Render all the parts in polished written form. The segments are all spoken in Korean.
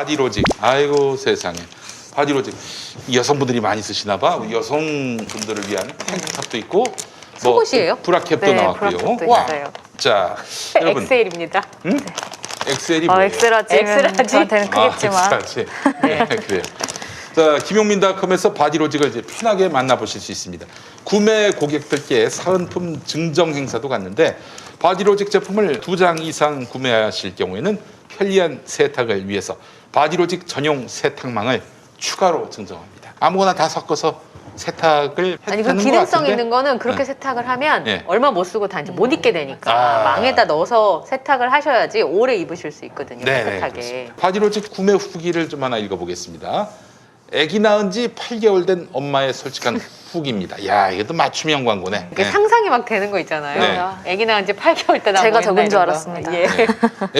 바디로직. 아이고 세상에. 바디로직. 여성분들이 많이 쓰시나 봐. 우리 여성분들을 위한 탱크탑도 있고 속옷이에요? 브라캡도 네, 나왔고요. 브라캡도 와. 있어요. 자, 여러분. 엑셀입니다. 응? 엑셀이 뭐예요? 엑스라지면 엑스라지? 저한테는 크겠지만 엑스라지. 네, 그래요. 자, 김용민닷컴에서 바디로직을 이제 편하게 만나보실 수 있습니다. 구매 고객들께 사은품 증정 행사도 갔는데 바디로직 제품을 2장 이상 구매하실 경우에는 편리한 세탁을 위해서 바디로직 전용 세탁망을 추가로 증정합니다. 아무거나 다 섞어서 세탁을 해도 아니 그 되는 것 기능성 같은데? 있는 거는 그렇게 네. 세탁을 하면 네. 얼마 못 쓰고 단지 못 입게 되니까 아. 망에다 넣어서 세탁을 하셔야지 오래 입으실 수 있거든요. 네, 깨끗하게. 그렇습니다. 바디로직 구매 후기를 좀 하나 읽어보겠습니다. 아기 낳은 지 8개월 된 엄마의 솔직한 후기입니다. 야, 이게 또 맞춤형 광고네. 이게 네. 상상이 막 되는 거 있잖아요. 네. 아기 낳은 지 8개월 때 제가 뭐 적은 줄 했나 이런 거. 알았습니다. 예. 네.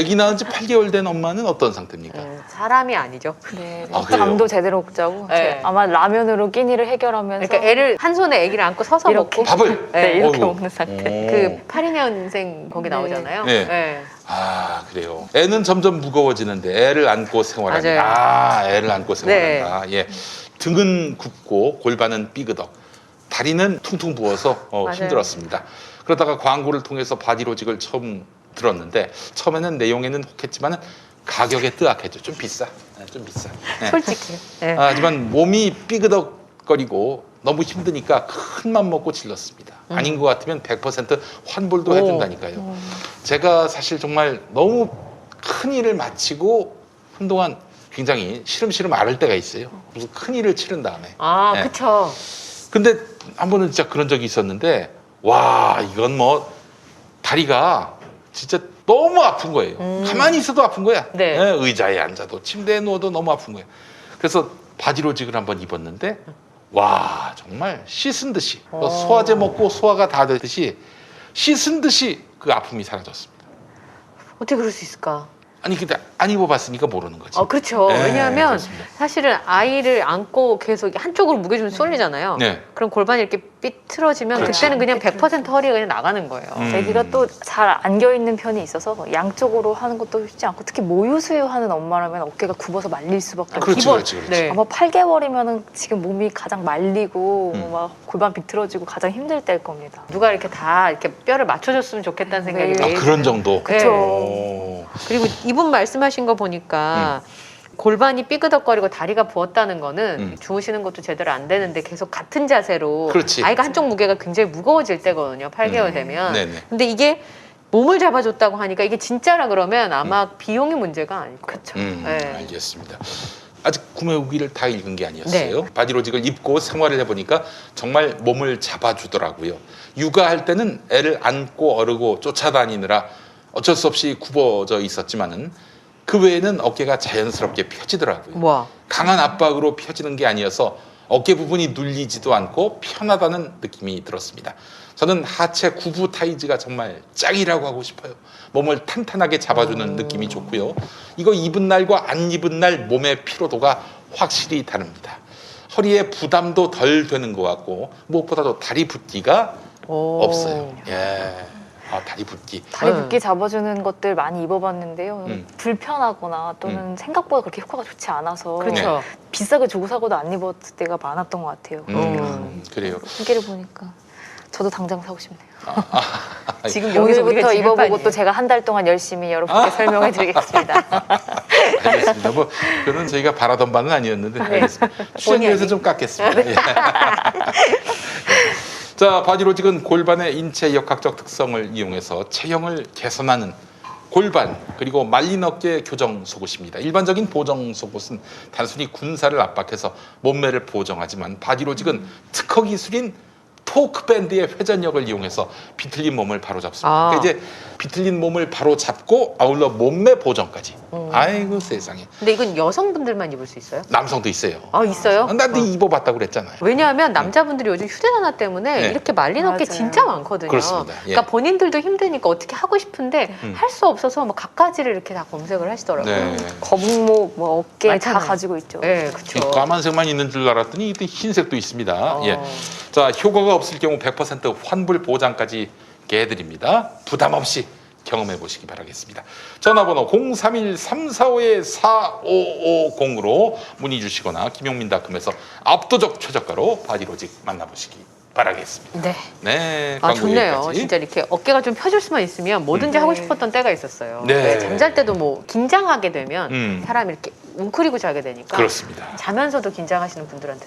아기 낳은 지 8개월 된 엄마는 어떤 상태입니까? 사람이 아니죠. 네, 아, 그래요? 잠도 제대로 못 자고 네. 아마 라면으로 끼니를 해결하면서 그러니까 애를 한 손에 아기를 안고 서서 이렇게. 먹고 밥을? 네, 이렇게 어이구. 먹는 상태. 그 82년생 거기 네. 나오잖아요. 네. 네. 아, 그래요. 애는 점점 무거워지는데 애를 안고 생활한다. 맞아요. 아, 애를 안고 생활한다. 예. 등은 굽고 골반은 삐그덕. 다리는 퉁퉁 부어서 맞아요. 힘들었습니다. 그러다가 광고를 통해서 바디로직을 처음 들었는데 처음에는 내용에는 혹했지만 가격에 뜨악했죠. 좀 비싸. 네, 좀 비싸. 네. 솔직히. 네. 하지만 몸이 삐그덕거리고 너무 힘드니까 큰 맘 먹고 질렀습니다. 아닌 것 같으면 100% 환불도 해준다니까요. 제가 사실 정말 너무 큰 일을 마치고 한동안 굉장히 시름시름 앓을 때가 있어요. 무슨 큰 일을 치른 다음에. 아, 네. 그쵸. 근데 한 번은 진짜 그런 적이 있었는데 와, 이건 뭐 다리가 진짜 너무 아픈 거예요. 가만히 있어도 아픈 거야. 네. 의자에 앉아도 침대에 누워도 너무 아픈 거예요. 그래서 바디로직을 한번 입었는데 와, 정말 씻은 듯이 소화제 먹고 소화가 다 되듯이 씻은 듯이 그 아픔이 사라졌습니다. 어떻게 그럴 수 있을까? 아니 근데 안 입어봤으니까 모르는 거지. 그렇죠. 네, 왜냐하면 그렇습니다. 사실은 아이를 안고 계속 한쪽으로 무게 좀 쏠리잖아요. 네. 그럼 골반이 이렇게 삐뚤어지면 그렇죠. 그때는 그냥 100% 허리가 그냥 나가는 거예요. 아기가 또 잘 안겨 있는 편이 있어서 양쪽으로 하는 것도 쉽지 않고 특히 모유 수유하는 엄마라면 어깨가 굽어서 말릴 수밖에 없고 그렇지, 기본. 그렇지, 그렇지. 네. 아마 8개월이면 지금 몸이 가장 말리고 막 골반 비틀어지고 가장 힘들 때일 겁니다. 누가 이렇게 다 이렇게 뼈를 맞춰줬으면 좋겠다는 생각이 네. 아, 매일 그런 정도. 그쵸. 오. 그리고 이분 말씀하신 거 보니까 골반이 삐그덕거리고 다리가 부었다는 거는 주무시는 것도 제대로 안 되는데 계속 같은 자세로 그렇지. 아이가 한쪽 무게가 굉장히 무거워질 때거든요. 8개월 되면. 네네. 근데 이게 몸을 잡아줬다고 하니까 이게 진짜라 그러면 아마 비용이 문제가 아닐 거예요. 네. 알겠습니다. 아직 구매 후기를 다 읽은 게 아니었어요. 네. 바디로직을 입고 생활을 해보니까 정말 몸을 잡아주더라고요. 육아할 때는 애를 안고 어르고 쫓아다니느라 어쩔 수 없이 굽어져 있었지만은 그 외에는 어깨가 자연스럽게 펴지더라고요. 와. 강한 압박으로 펴지는 게 아니어서 어깨 부분이 눌리지도 않고 편하다는 느낌이 들었습니다. 저는 하체 구부 타이즈가 정말 짱이라고 하고 싶어요. 몸을 탄탄하게 잡아주는 느낌이 좋고요. 이거 입은 날과 안 입은 날 몸의 피로도가 확실히 다릅니다. 허리에 부담도 덜 되는 것 같고 무엇보다도 다리 붓기가 없어요. 예. 다리 붓기. 다리 붓기 잡아주는 것들 많이 입어봤는데요. 불편하거나 또는 생각보다 그렇게 효과가 좋지 않아서 그렇죠. 비싸게 주고 사고도 안 입었을 때가 많았던 것 같아요. 그래요. 후기를 보니까 저도 당장 사고 싶네요. 지금 여기서 우리가 오늘부터 지금 입어보고 판이에요. 또 제가 한 달 동안 열심히 여러분께 설명해 드리겠습니다. 알겠습니다. 뭐 그는 저희가 바라던 바는 아니었는데 알겠습니다. 출연료에서 좀 깎겠습니다. 예. 자, 바디로직은 골반의 인체 역학적 특성을 이용해서 체형을 개선하는 골반 그리고 말린 어깨 교정 속옷입니다. 일반적인 보정 속옷은 단순히 군살을 압박해서 몸매를 보정하지만 바디로직은 특허 기술인 토크 밴드의 회전력을 이용해서 비틀린 몸을 바로 잡습니다. 그러니까 이제 비틀린 몸을 바로 잡고 아울러 몸매 보정까지. 아이고 세상에. 근데 이건 여성분들만 입을 수 있어요? 남성도 있어요. 아, 있어요? 나도 입어봤다고 그랬잖아요. 왜냐하면 남자분들이 요즘 휴대전화 때문에 네. 이렇게 말린 어깨 맞아요. 진짜 많거든요. 그렇습니다. 예. 그러니까 본인들도 힘드니까 어떻게 하고 싶은데 할 수 없어서 뭐 갖가지를 이렇게 다 검색을 하시더라고요. 네. 거북목, 뭐 어깨 다 많잖아요. 가지고 있죠. 네, 이 그렇죠. 까만색만 있는 줄 알았더니 이때 흰색도 있습니다. 예. 자, 효과가 없을 경우 100% 환불 보장까지 해드립니다. 부담 없이 경험해 보시기 바라겠습니다. 전화번호 031-345-4550으로 문의 주시거나 김용민닷컴에서 압도적 최저가로 바디로직 만나보시기 바라겠습니다. 네. 네, 아, 광고 좋네요. 여기까지. 진짜 이렇게 어깨가 좀 펴줄 수만 있으면 뭐든지 하고 싶었던 때가 있었어요. 네. 잠잘 때도 뭐 긴장하게 되면 음. 사람이 이렇게 웅크리고 자게 되니까 그렇습니다. 자면서도 긴장하시는 분들한테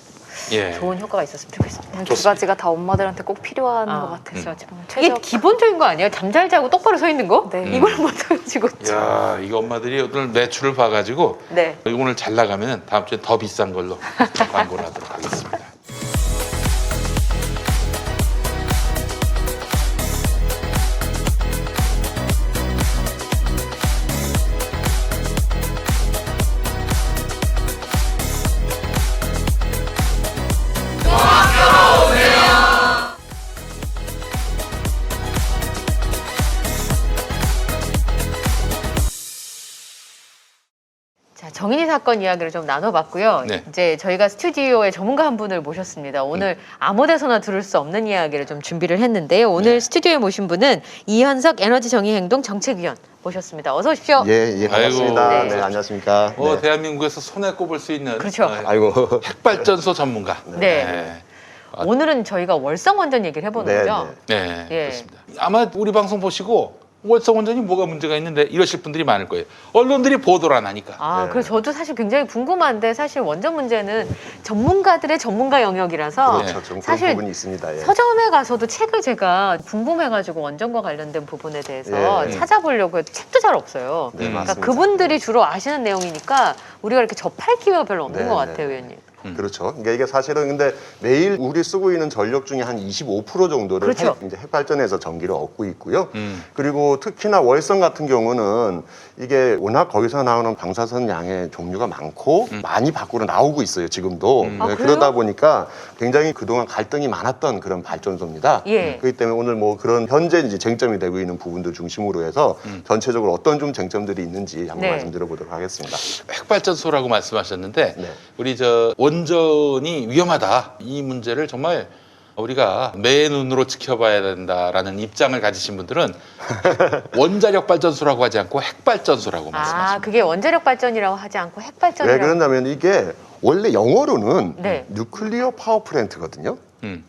예. 좋은 효과가 있었으면 좋겠습니다. 두 가지가 다 엄마들한테 꼭 필요한 아, 것 같아서 정말 이게 최저. 기본적인 거 아니에요? 잠잘 자고 똑바로 서 있는 거? 네. 이걸 못해가지고. 야, 이거 엄마들이 오늘 매출을 봐가지고 네. 오늘 잘 나가면 다음 주에 더 비싼 걸로 광고를 하도록 하겠습니다. 자, 정인이 사건 이야기를 좀 나눠봤고요. 네. 이제 저희가 스튜디오에 전문가 한 분을 모셨습니다. 오늘 아무 데서나 들을 수 없는 이야기를 좀 준비를 했는데요. 오늘 네. 스튜디오에 모신 분은 이현석 에너지 정의행동 정책위원 모셨습니다. 어서 오십시오. 예, 반갑습니다. 아이고. 네, 안녕하십니까. 네. 대한민국에서 손에 꼽을 수 있는 그렇죠. 아이고. 핵발전소 전문가. 네. 오늘은 저희가 월성원전 얘기를 해보는 네, 거죠. 네, 예. 그렇습니다. 아마 우리 방송 보시고 월성원전이 뭐가 문제가 있는데 이러실 분들이 많을 거예요. 언론들이 보도를 안 하니까. 아, 네. 그래서 저도 사실 굉장히 궁금한데 사실 원전 문제는 전문가들의 전문가 영역이라서 그렇죠. 좀 그런 사실 부분이 있습니다. 예. 서점에 가서도 책을 제가 궁금해가지고 원전과 관련된 부분에 대해서 예. 찾아보려고 해도 책도 잘 없어요. 네, 그러니까 맞습니다. 그분들이 주로 아시는 내용이니까 우리가 이렇게 접할 기회가 별로 없는 네, 것 네, 같아요, 네. 의원님. 그렇죠. 그러니까 이게 사실은 근데 매일 우리 쓰고 있는 전력 중에 한 25% 정도를 그렇죠. 이제 핵발전에서 전기를 얻고 있고요. 음. 그리고 특히나 월성 같은 경우는 이게 워낙 거기서 나오는 방사선 양의 종류가 많고 많이 밖으로 나오고 있어요, 지금도. 아, 네, 그래요? 그러다 보니까 굉장히 그동안 갈등이 많았던 그런 발전소입니다. 예. 그렇기 때문에 오늘 뭐 그런 현재 이제 쟁점이 되고 있는 부분들 중심으로 해서 전체적으로 어떤 좀 쟁점들이 있는지 한번 네. 말씀드려보도록 하겠습니다. 핵발전소라고 말씀하셨는데 네. 우리 저 원전이 위험하다 이 문제를 정말 우리가 매 눈으로 지켜봐야 된다라는 입장을 가지신 분들은 원자력 발전소라고 하지 않고 핵발전소라고 아, 말씀하십니다. 그게 원자력 발전이라고 하지 않고 왜 핵발전이라고. 그러냐면 이게 원래 영어로는 네. 뉴클리어 파워 플랜트거든요.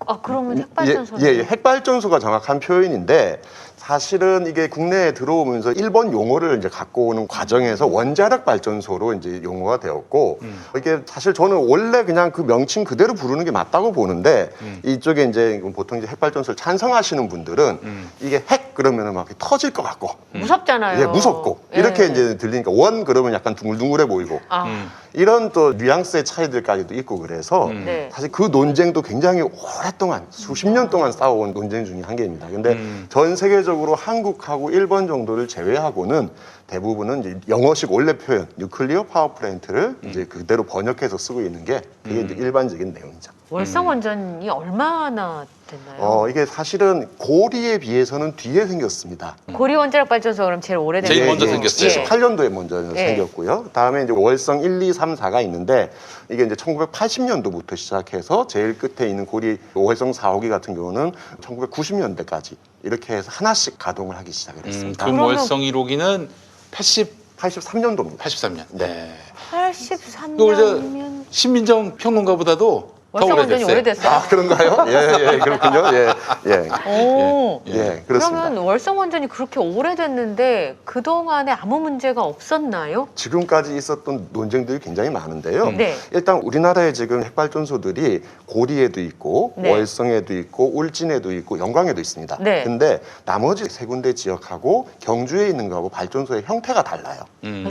아, 그러면 핵발전소는? 예, 핵발전소가 정확한 표현인데 사실은 이게 국내에 들어오면서 일본 용어를 이제 갖고 오는 과정에서 원자력 발전소로 이제 용어가 되었고 이게 사실 저는 원래 그냥 그 명칭 그대로 부르는 게 맞다고 보는데 이쪽에 이제 보통 이제 핵발전소를 찬성하시는 분들은 이게 핵 그러면은 막 터질 것 같고 무섭잖아요. 예, 무섭고 예. 이렇게 이제 들리니까 원 그러면 약간 둥글둥글해 보이고 아, 이런 또 뉘앙스의 차이들까지도 있고 그래서 네. 사실 그 논쟁도 굉장히 오랫동안 수십 년 동안 싸워온 논쟁 중에 한 개입니다. 근데 전 세계적으로 한국하고 일본 정도를 제외하고는 대부분은 이제 영어식 원래 표현 뉴클리어 파워 플랜트를 이제 그대로 번역해서 쓰고 있는 게 그게 이제 일반적인 내용이죠. 월성 원전이 얼마나 됐나요? 이게 사실은 고리에 비해서는 뒤에 생겼습니다. 고리 원자력 발전소 그럼 제일 오래된 제일 거죠? 먼저 생겼어요. 예. 78년도에 먼저 예. 생겼고요. 다음에 이제 월성 1, 2, 3, 4가 있는데 이게 이제 1980년도부터 시작해서 제일 끝에 있는 고리 월성 4호기 같은 경우는 1990년대까지 이렇게 해서 하나씩 가동을 하기 시작을 했습니다. 그럼 그러면- 월성 1호기는 83년도입니다. 83년. 네. 83년이면 신민정 평론가보다도 더 월성 원전이 오래됐어요. 오래됐어요. 아, 그런가요? 예, 그렇군요. 예, 오. 예, 그렇습니다. 그러면 월성 원전이 그렇게 오래됐는데 그동안에 아무 문제가 없었나요? 지금까지 있었던 논쟁들이 굉장히 많은데요. 네. 일단 우리나라에 지금 핵발전소들이 고리에도 있고 네. 월성에도 있고 울진에도 있고 영광에도 있습니다. 네. 근데 나머지 세 군데 지역하고 경주에 있는 거하고 발전소의 형태가 달라요.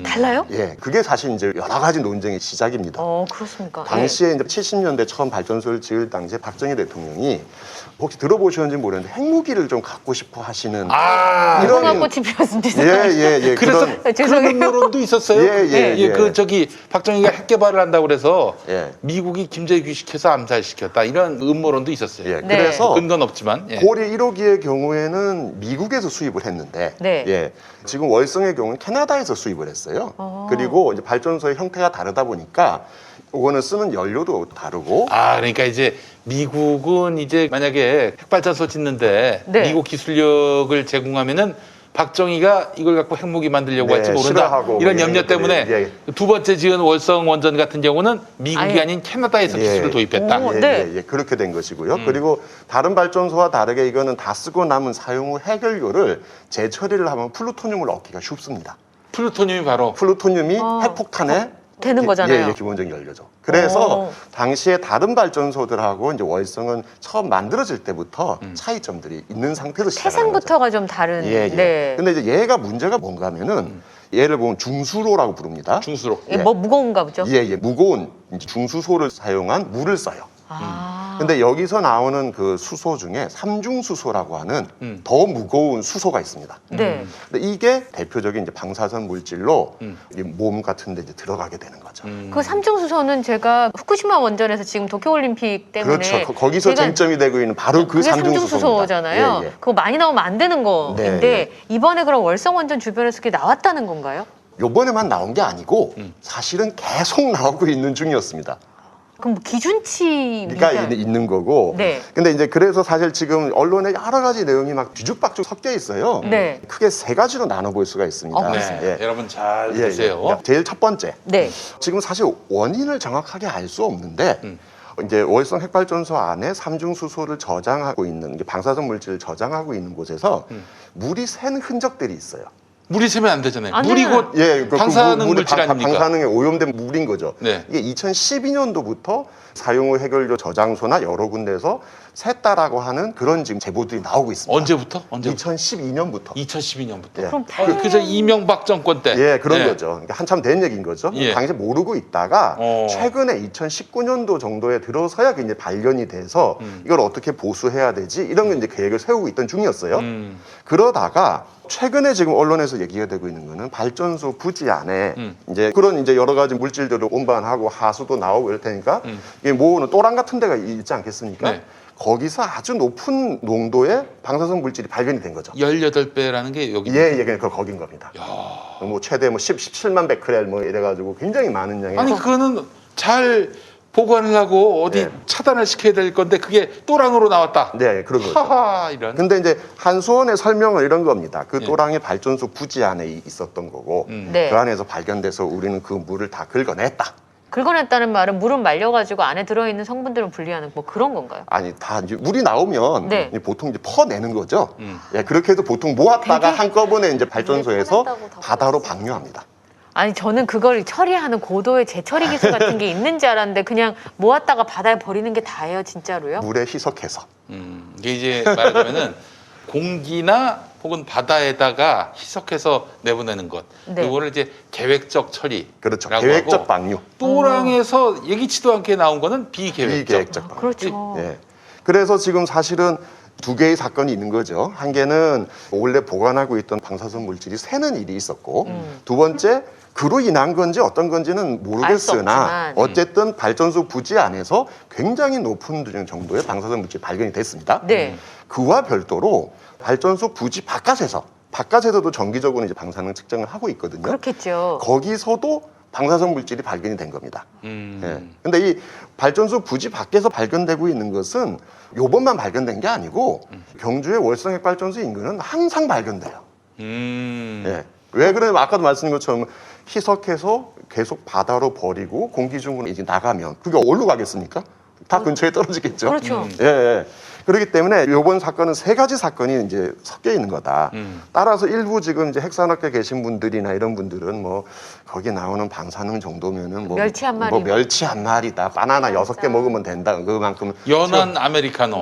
달라요? 예, 그게 사실 이제 여러 가지 논쟁의 시작입니다. 그렇습니까? 당시에 이제 70년대 처음 발전소를 지을 당시에 박정희 대통령이 혹시 들어보셨는지 모르겠는데 핵무기를 좀 갖고 싶어 하시는 아, 이런- 무궁화꽃이 피었습니다. 예, 그래서 그런 죄송해요. 그런 음모론도 있었어요. 예. 그 저기 박정희가 핵 개발을 한다고 그래서 예. 미국이 김정일 귀식해서 암살시켰다 이런 음모론도 있었어요. 예, 네. 그래서 근거는 없지만. 예. 고리 1호기의 경우에는 미국에서 수입을 했는데 네. 예, 지금 월성의 경우는 캐나다에서 수입을 했어요. 그리고 이제 발전소의 형태가 다르다 보니까 이거는 쓰는 연료도 다르고 아, 그러니까 이제 미국은 이제 만약에 핵발전소 짓는데 네. 미국 기술력을 제공하면은 박정희가 이걸 갖고 핵무기 만들려고 네, 할지 모른다. 싫어하고 이런 뭐 염려 이런 때문에 것들이, 두 번째 지은 월성 원전 같은 경우는 미국이 아예. 아닌 캐나다에서 예. 기술을 도입했다. 오. 예, 네. 예, 예, 그렇게 된 것이고요. 그리고 다른 발전소와 다르게 이거는 다 쓰고 남은 사용 후 해결료를 재처리를 하면 플루토늄을 얻기가 쉽습니다. 플루토늄이 바로 플루토늄이 핵폭탄에 되는 거잖아요. 예, 예, 기본적인 연료죠. 그래서 오. 당시에 다른 발전소들하고 이제 월성은 처음 만들어질 때부터 차이점들이 있는 상태로 시작하는 거죠. 태생부터가 좀 다른. 예, 예. 네. 근데 이제 얘가 문제가 뭔가면은 얘를 보면 중수로라고 부릅니다. 중수로. 이게 뭐 무거운가 보죠? 예, 예. 무거운 이제 중수소를 사용한 물을 써요. 아. 근데 여기서 나오는 그 수소 중에 삼중수소라고 하는 더 무거운 수소가 있습니다. 네. 근데 이게 대표적인 이제 방사선 물질로 이 몸 같은 데 이제 들어가게 되는 거죠. 그 삼중수소는 제가 후쿠시마 원전에서 지금 도쿄올림픽 때문에 그렇죠. 거기서 제가 쟁점이 되고 있는 바로 그 그게 삼중수소입니다. 삼중수소잖아요. 예, 예. 그거 많이 나오면 안 되는 거인데 네, 네. 이번에 그럼 월성 원전 주변에서 그게 나왔다는 건가요? 요번에만 나온 게 아니고 사실은 계속 나오고 있는 중이었습니다. 그럼 뭐 기준치 그러니까 미달. 있는 거고. 네. 근데 이제 그래서 사실 지금 언론에 여러 가지 내용이 막 뒤죽박죽 섞여 있어요. 네. 크게 세 가지로 나눠볼 수가 있습니다. 네. 예. 여러분 잘 예, 예. 보세요. 그러니까 제일 첫 번째. 네. 지금 사실 원인을 정확하게 알 수 없는데 이제 월성 핵발전소 안에 삼중수소를 저장하고 있는 이게 방사선 물질을 저장하고 있는 곳에서 물이 샌 흔적들이 있어요. 물이 새면 안 되잖아요. 안 물이 되잖아요. 곧 예, 방사능 물질 아닙니까? 방사능에 오염된 물인 거죠. 네. 이게 2012년도부터 사용 후 해결료 저장소나 여러 군데에서 샜다라고 하는 그런 지금 제보들이 나오고 있습니다. 언제부터? 2012년부터. 2012년부터. 예. 그럼 그저 이명박 정권 때. 예, 그런 네. 거죠. 그러니까 한참 된 얘기인 거죠. 예. 당시 모르고 있다가 어. 최근에 2019년도 정도에 들어서야 이제 발견이 돼서 이걸 어떻게 보수해야 되지 이런 거 이제 계획을 세우고 있던 중이었어요. 그러다가 최근에 지금 언론에서 얘기가 되고 있는 거는 발전소 부지 안에 이제 그런 이제 여러 가지 물질들을 운반하고 하수도 나오고 이럴 테니까 이게 모으는 또랑 같은 데가 있지 않겠습니까? 네. 거기서 아주 높은 농도의 방사선 물질이 발견이 된 거죠. 18배라는 게 여기. 예, 예, 그 거긴 겁니다. 뭐 최대 뭐 17만 베크렐 뭐 이래가지고 굉장히 많은 양의 아니 그거는 잘 보관을 하고 어디 네. 차단을 시켜야 될 건데 그게 또랑으로 나왔다. 네, 그런 거죠. 하하 이런. 근데 이제 한수원의 설명은 이런 겁니다. 그 예. 또랑이 발전소 부지 안에 있었던 거고 네. 그 안에서 발견돼서 우리는 그 물을 다 긁어냈다. 긁어냈다는 말은 물은 말려가지고 안에 들어있는 성분들을 분리하는 뭐 그런 건가요? 아니 다 이제 물이 나오면 네. 이제 보통 이제 퍼내는 거죠. 예, 그렇게 해서 보통 모았다가 되게- 한꺼번에 이제 발전소에서 퍼낸다고 다 바다로 방류합니다. 아니 저는 그걸 처리하는 고도의 재처리 기술 같은 게 있는지 알았는데 그냥 모았다가 바다에 버리는 게 다예요, 진짜로요? 물에 희석해서. 이게 이제 말하자면은 공기나 혹은 바다에다가 희석해서 내보내는 것. 네. 이거를 이제 계획적 처리. 그렇죠. 계획적 하고 방류. 또랑에서 예기치도 않게 나온 거는 비계획적. 비계획적 방류. 그렇죠. 예. 그래서 지금 사실은 두 개의 사건이 있는 거죠. 한 개는 원래 보관하고 있던 방사선 물질이 새는 일이 있었고, 두 번째 그로 인한 건지 어떤 건지는 모르겠으나 없지만. 어쨌든 발전소 부지 안에서 굉장히 높은 정도의 방사선 물질이 발견이 됐습니다. 네. 그와 별도로 발전소 부지 바깥에서도 정기적으로 이제 방사능 측정을 하고 있거든요. 그렇겠죠. 거기서도 방사선 물질이 발견이 된 겁니다. 음. 예. 근데 이 발전소 부지 밖에서 발견되고 있는 것은 요번만 발견된 게 아니고 경주의 월성 핵발전소 인근은 항상 발견돼요. 예. 왜 그러냐면 아까도 말씀드린 것처럼 희석해서 계속 바다로 버리고 공기 중으로 이제 나가면 그게 어디로 가겠습니까? 다 근처에 떨어지겠죠. 그렇죠. 예, 예. 그렇기 때문에 이번 사건은 세 가지 사건이 이제 섞여 있는 거다. 따라서 일부 지금 이제 핵산업계 계신 분들이나 이런 분들은 뭐 거기 나오는 방사능 정도면은 뭐 멸치 한 마리. 뭐 멸치 한 마리다. 바나나 6개 먹으면 된다. 그만큼 연한 아메리카노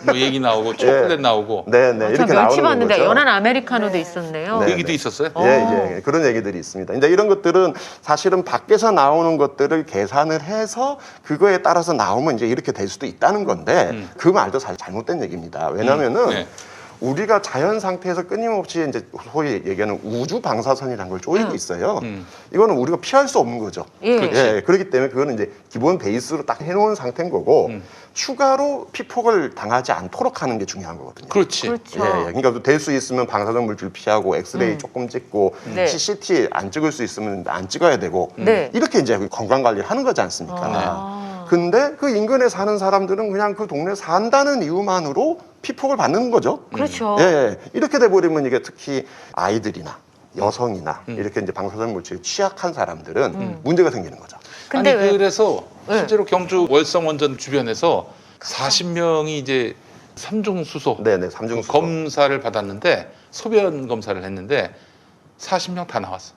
뭐 얘기 나오고 초콜릿 나오고 네, 네. 저 이렇게 멸치 나오는 봤는데 거죠. 연한 아메리카노도 있었네요. 네. 그 얘기도 있었어요. 예, 예. 그런 얘기들이 있습니다. 이제 이런 것들은 사실은 밖에서 나오는 것들을 계산을 해서 그거에 따라서 나오면 이제 이렇게 될 수도 있다는 건데 그 말도 사실 잘못된 얘기입니다. 왜냐면은 네. 우리가 자연 상태에서 끊임없이 이제 소위 얘기하는 우주 방사선이라는 걸 쪼이고 있어요. 이거는 우리가 피할 수 없는 거죠. 예. 예, 그렇기 때문에 그거는 이제 기본 베이스로 딱 해놓은 상태인 거고 추가로 피폭을 당하지 않도록 하는 게 중요한 거거든요. 그렇지. 그렇죠. 예, 예. 그러니까 될 수 있으면 방사선 물질 피하고 엑스레이 조금 찍고 네. CCT 안 찍을 수 있으면 안 찍어야 되고 네. 이렇게 이제 건강 관리를 하는 거지 않습니까? 아. 근데 그 인근에 사는 사람들은 그냥 그 동네 산다는 이유만으로 피폭을 받는 거죠. 그렇죠. 예, 예. 이렇게 돼버리면 이게 특히 아이들이나 여성이나 이렇게 이제 방사선 물질에 취약한 사람들은 문제가 생기는 거죠. 근데 아니 왜 그래서 네. 실제로 경주 월성 원전 주변에서 40명이 이제 삼중수소 네네, 삼중수소. 검사를 받았는데 소변 검사를 했는데 40명 다 나왔어.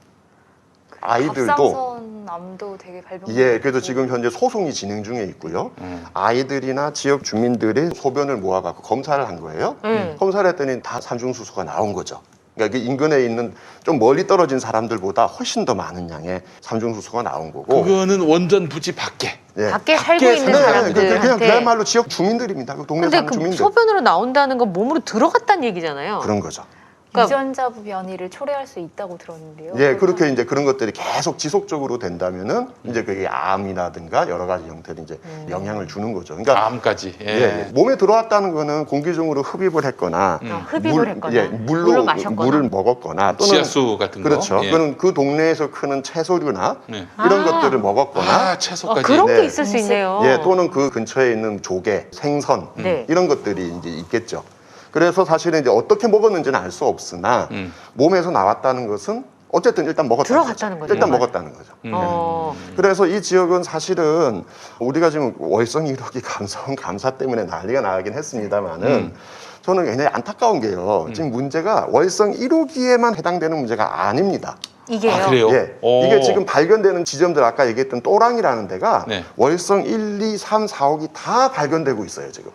아이들도 갑상선 암도 되게 발병. 예, 그래서 지금 현재 소송이 진행 중에 있고요. 아이들이나 지역 주민들이 소변을 모아갖고 검사를 한 거예요. 검사를 했더니 다 삼중수소가 나온 거죠. 그러니까 그 인근에 있는 좀 멀리 떨어진 사람들보다 훨씬 더 많은 양의 삼중수소가 나온 거고. 그거는 원전 부지 밖에. 예. 밖에 살고 밖에 있는 사는 그냥 사람들한테 그야말로 지역 주민들입니다. 그 동네 근데 사는 그 주민들. 소변으로 나온다는 건 몸으로 들어갔다는 얘기잖아요. 그런 거죠. 그러니까 유전자부 변이를 초래할 수 있다고 들었는데요. 예, 그렇게 이제 그런 것들이 계속 지속적으로 된다면은 이제 그게 암이라든가 여러 가지 형태로 이제 영향을 주는 거죠. 그러니까 암까지. 예. 예, 예. 몸에 들어왔다는 거는 공기 중으로 흡입을 했거나 흡입을 했거나 예, 물을 마셨거나 물을 먹었거나 또는 지하수 같은 거. 그렇죠. 예. 그거는 그 동네에서 크는 채소류나 네. 이런 아. 것들을 먹었거나 아, 채소까지. 그런 네. 게 있을 수 있네요. 예, 또는 그 근처에 있는 조개, 생선 네. 이런 것들이 이제 있겠죠. 그래서 사실은 이제 어떻게 먹었는지는 알 수 없으나 몸에서 나왔다는 것은 어쨌든 일단 먹었다는 들어갔다는 거죠. 거죠. 일단 먹었다는 거죠. 그래서 이 지역은 사실은 우리가 지금 월성 1호기 감사 때문에 난리가 나긴 했습니다만은 저는 굉장히 안타까운 게요. 지금 문제가 월성 1호기에만 해당되는 문제가 아닙니다. 이게요. 아, 그래요? 예. 오. 이게 지금 발견되는 지점들 아까 얘기했던 또랑이라는 데가 네. 월성 1, 2, 3, 4, 5기 다 발견되고 있어요, 지금.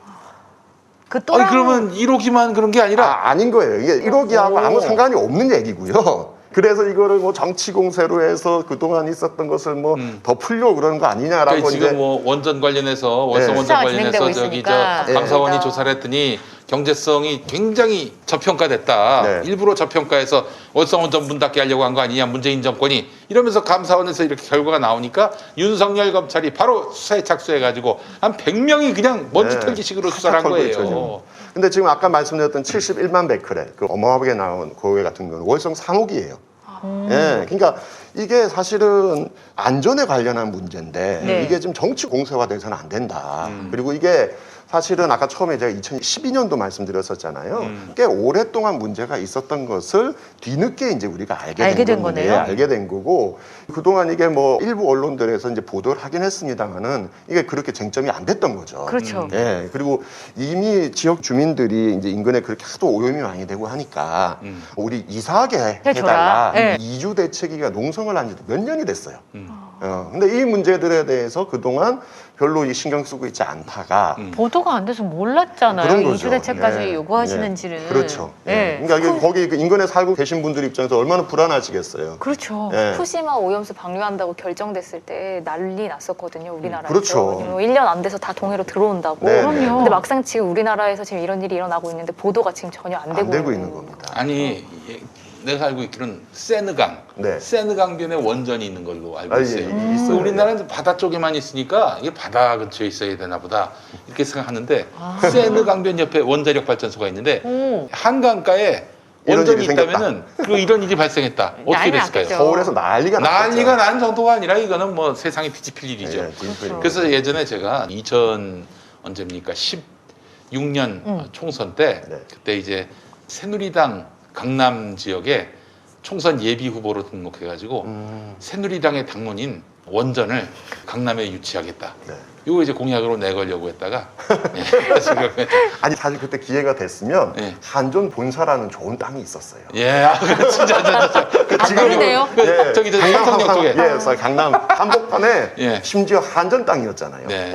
그 아니 또랑 그러면 1호기만 그런 게 아니라 아닌 거예요. 이게 1호기하고 오. 아무 상관이 없는 얘기고요. 그래서 이거를 뭐 정치 공세로 해서 그동안 있었던 것을 뭐 더 풀려고 그러는 거 아니냐라고 그러니까 지금 이제 뭐 원전 관련해서 월성 네. 원전 수사가 관련해서 진행되고 저기 있으니까. 저 감사원이 네. 조사를 했더니 경제성이 굉장히 저평가됐다. 네. 일부러 저평가해서 월성 원전 문 닫게 하려고 한 거 아니냐 문재인 정권이 이러면서 감사원에서 이렇게 결과가 나오니까 윤석열 검찰이 바로 수사에 착수해가지고 한 100명이 그냥 먼지 네. 털기식으로 수사를 한 털고 거예요. 있죠, 지금. 근데 지금 아까 말씀드렸던 71만 베크렐 그 어마어마하게 나온 고해 같은 경우는 월성 3호기예요. 예, 그러니까 이게 사실은 안전에 관련한 문제인데 네. 이게 지금 정치 공세화돼서는 안 된다. 그리고 이게 사실은 아까 처음에 제가 2012년도 말씀드렸었잖아요. 꽤 오랫동안 문제가 있었던 것을 뒤늦게 이제 우리가 알게 된 거네요. 예, 알게 된 거고 그동안 이게 뭐 일부 언론들에서 이제 보도를 하긴 했습니다만은 이게 그렇게 쟁점이 안 됐던 거죠. 그렇죠. 예, 그리고 이미 지역 주민들이 이제 인근에 그렇게 하도 오염이 많이 되고 하니까 우리 이사하게 해줘라. 해달라. 예. 이주 대책위가 농성을 한 지도 몇 년이 됐어요. 근데 이 문제들에 대해서 그동안 별로 이 신경 쓰고 있지 않다가 보도가 안 돼서 몰랐잖아요. 그런 거죠. 이주 대책까지 네. 요구하시는지는. 그렇죠. 네. 그러니까 이게 거기 그 인근에 살고 계신 분들 입장에서 얼마나 불안하시겠어요. 그렇죠. 예. 푸시마 오염수 방류한다고 결정됐을 때 난리 났었거든요, 우리나라에서. 그렇죠. 왜냐면 1년 안 돼서 다 동해로 들어온다고. 네, 그럼요. 네. 근데 막상 지금 우리나라에서 지금 이런 일이 일어나고 있는데 보도가 지금 전혀 안 되고, 안 되고 있는 겁니다. 아니 내가 알고 있기로는 세느강, 네. 세느강변에 원전이 있는 걸로 알고 아, 예, 있어요. 있어요. 우리나라는 바다 쪽에만 있으니까 이게 바다 근처에 있어야 되나 보다 이렇게 생각하는데 세느강변 옆에 원자력 발전소가 있는데 오. 한강가에 이런 원전이 일이 있다면은 그 이런 일이 발생했다. 어떻게 난리 됐을까요? 났겠죠. 서울에서 난리가 난리가 났죠. 난 정도가 아니라 이거는 뭐 세상에 뒤집힐 일이죠. 예, 진짜. 그래서 예전에 제가 2000 언제입니까? 16년 총선 때 네. 그때 이제 새누리당 강남 지역에 총선 예비 후보로 등록해가지고 새누리당의 당론인 원전을 강남에 유치하겠다. 네. 이거 이제 공약으로 내걸려고 했다가 예, 지금 아니 사실 그때 기회가 됐으면 예. 한전 본사라는 좋은 땅이 있었어요. 예, 진짜. 그러네요. 예, 저기 강남 삼성역 쪽에. 예, 강남 한복판에 예. 심지어 한전 땅이었잖아요. 네.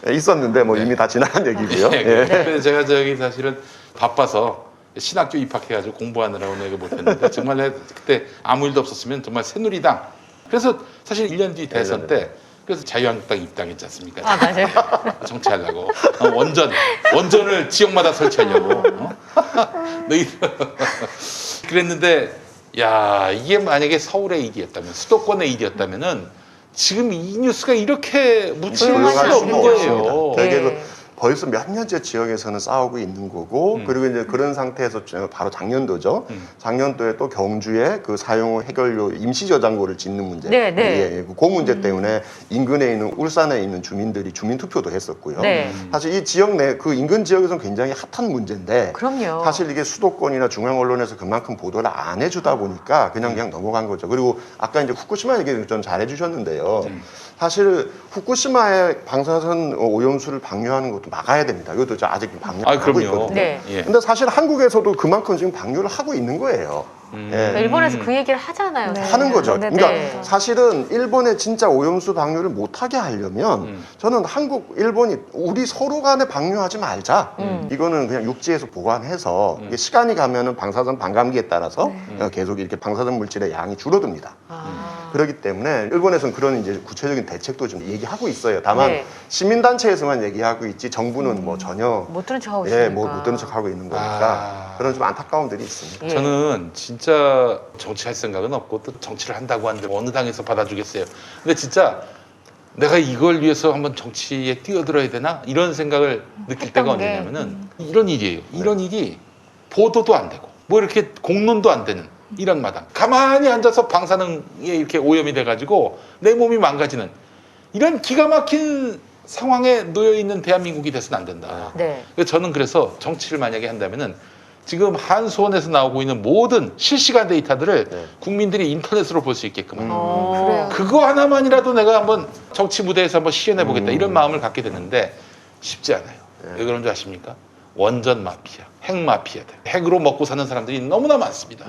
예. 있었는데 뭐 네. 이미 다 지나간 얘기고요. 예, 예. 그래서 제가 저기 사실은 바빠서 신학교 입학해가지고 공부하느라고 내가 못했는데 정말 내가 그때 아무 일도 없었으면 정말 새누리당. 그래서 사실 1년 뒤 대선 때 그래서 자유한국당 입당했지 않습니까? 아, 맞아요. 정치하려고 원전을 지역마다 설치하려고 그랬는데 야 이게 만약에 서울의 일이었다면 수도권의 일이었다면은 지금 이 뉴스가 이렇게 묻힐 조용할 수가 수가 없는 없죠. 거예요. 되게 네. 벌써 몇 년째 지역에서는 싸우고 있는 거고 그리고 이제 그런 상태에서 바로 작년도죠. 작년도에 또 경주에 그 사용 해결료 임시 저장고를 짓는 문제. 네, 네. 예, 그 문제 때문에 인근에 있는 울산에 있는 주민들이 주민 투표도 했었고요. 네. 사실 이 지역 내 그 인근 지역에서는 굉장히 핫한 문제인데 그럼요. 사실 이게 수도권이나 중앙 언론에서 그만큼 보도를 안 해주다 보니까 그냥 넘어간 거죠. 그리고 아까 이제 후쿠시마 얘기 좀 잘해주셨는데요. 사실 후쿠시마의 방사선 오염수를 방류하는 것도 막아야 됩니다. 이것도 아직 방류하고 그럼요. 있거든요. 네. 예. 근데 사실 한국에서도 그만큼 지금 방류를 하고 있는 거예요. 예. 일본에서 그 얘기를 하잖아요. 네. 하는 거죠. 네, 그러니까 네. 사실은 일본에 진짜 오염수 방류를 못하게 하려면 저는 한국, 일본이 우리 서로 간에 방류하지 말자. 이거는 그냥 육지에서 보관해서 이게 시간이 가면은 방사선 반감기에 따라서 계속 이렇게 방사선 물질의 양이 줄어듭니다. 그렇기 때문에 일본에서는 그런 이제 구체적인 대책도 좀 얘기하고 있어요. 다만 네. 시민단체에서만 얘기하고 있지 정부는 뭐 전혀 못 들은 척하고 있으니까. 예, 뭐 못 들은 척 하고 있는 거니까 그런 좀 안타까움들이 있습니다. 예. 저는 진짜 정치할 생각은 없고 또 정치를 한다고 하는데 어느 당에서 받아주겠어요. 근데 진짜 내가 이걸 위해서 한번 정치에 뛰어들어야 되나 이런 생각을 느낄 때가 했던 게, 언제냐면은 이런 일이에요. 이런 일이 보도도 안 되고 뭐 이렇게 공론도 안 되는 이런 마당 가만히 앉아서 방사능에 이렇게 오염이 돼가지고 내 몸이 망가지는 이런 기가 막힌 상황에 놓여 있는 대한민국이 돼서는 안 된다. 네. 저는 그래서 정치를 만약에 한다면은 지금 한수원에서 나오고 있는 모든 실시간 데이터들을 네. 국민들이 인터넷으로 볼 수 있게끔 하는 그래요. 그거 하나만이라도 내가 한번 정치 무대에서 한번 시연해 보겠다 이런 마음을 갖게 됐는데 쉽지 않아요. 왜 그런 줄 아십니까? 원전 마피아, 핵 마피아들, 핵으로 먹고 사는 사람들이 너무나 많습니다.